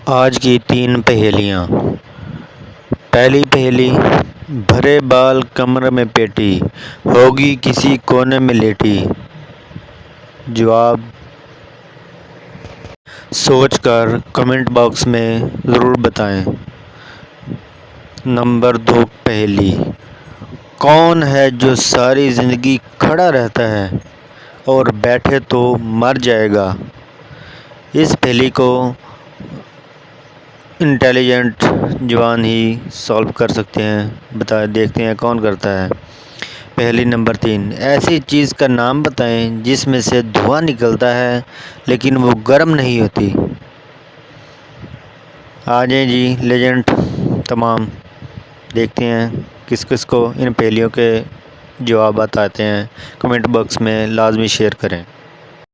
आज की 3 पहेलियाँ। पहली पहेली, भरे बाल कमर में पेटी, होगी किसी कोने में लेटी। जवाब सोचकर कमेंट बॉक्स में ज़रूर बताएं। नंबर 2 पहेली, कौन है जो सारी ज़िंदगी खड़ा रहता है और बैठे तो मर जाएगा। इस पहेली को इंटेलिजेंट जवान ही सॉल्व कर सकते हैं। देखते हैं कौन करता है। पहेली नंबर 3, ऐसी चीज़ का नाम बताएं जिसमें से धुआं निकलता है लेकिन वो गर्म नहीं होती। आ जाएं जी लेजेंड तमाम, देखते हैं किस किस को इन पहेलियों के जवाब आते हैं। कमेंट बॉक्स में लाजमी शेयर करें।